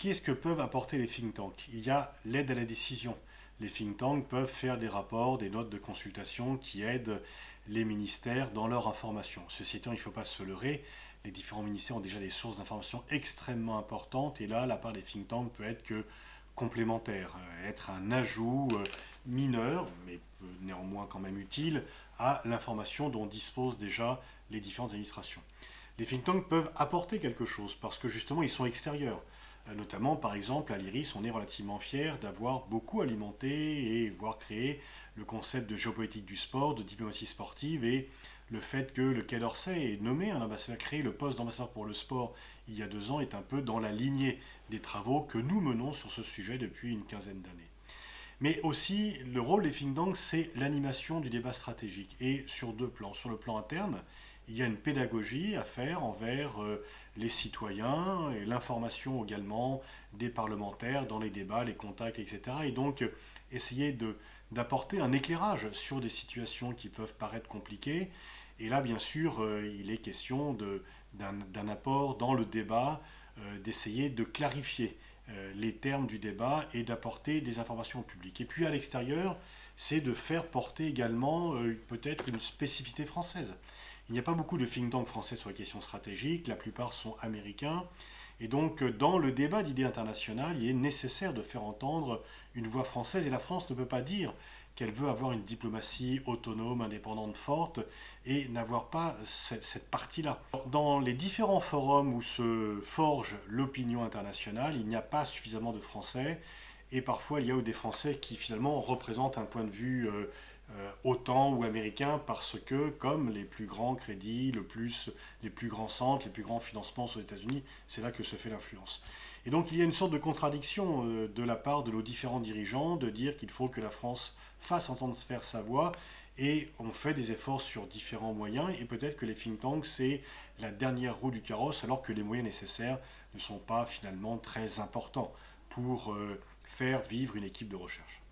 Qu'est-ce que peuvent apporter les think tanks? Il y a l'aide à la décision. Les think tanks peuvent faire des rapports, des notes de consultation qui aident les ministères dans leur information. Ceci étant, il ne faut pas se leurrer, les différents ministères ont déjà des sources d'information extrêmement importantes et là, la part des think tanks peut être que complémentaire, être un ajout mineur, mais néanmoins quand même utile, à l'information dont disposent déjà les différentes administrations. Les think tanks peuvent apporter quelque chose parce que justement ils sont extérieurs. Notamment, par exemple, à l'IRIS, on est relativement fier d'avoir beaucoup alimenté et voire créé le concept de géopolitique du sport, de diplomatie sportive et le fait que le Quai d'Orsay ait nommé un ambassadeur, créé le poste d'ambassadeur pour le sport il y a 2 ans est un peu dans la lignée des travaux que nous menons sur ce sujet depuis une quinzaine d'années. Mais aussi, le rôle des think tanks, c'est l'animation du débat stratégique. Et sur 2 plans. Sur le plan interne, il y a une pédagogie à faire envers les citoyens et l'information également des parlementaires dans les débats, les contacts, etc. Et donc, essayer d'apporter un éclairage sur des situations qui peuvent paraître compliquées. Et là, bien sûr, il est question d'un apport dans le débat, d'essayer de clarifier les termes du débat et d'apporter des informations au public. Et puis à l'extérieur, c'est de faire porter également peut-être une spécificité française. Il n'y a pas beaucoup de think tanks français sur les questions stratégiques, la plupart sont américains. Et donc dans le débat d'idées internationales, il est nécessaire de faire entendre une voix française et la France ne peut pas dire qu'elle veut avoir une diplomatie autonome, indépendante, forte, et n'avoir pas cette partie-là. Dans les différents forums où se forge l'opinion internationale, il n'y a pas suffisamment de Français, et parfois il y a des Français qui finalement représentent un point de vue OTAN ou américain, parce que comme les plus grands crédits, les plus grands centres, les plus grands financements aux États-Unis, c'est là que se fait l'influence. Et donc il y a une sorte de contradiction de la part de nos différents dirigeants de dire qu'il faut que la France fasse entendre faire sa voix et on fait des efforts sur différents moyens et peut-être que les think tanks c'est la dernière roue du carrosse alors que les moyens nécessaires ne sont pas finalement très importants pour faire vivre une équipe de recherche.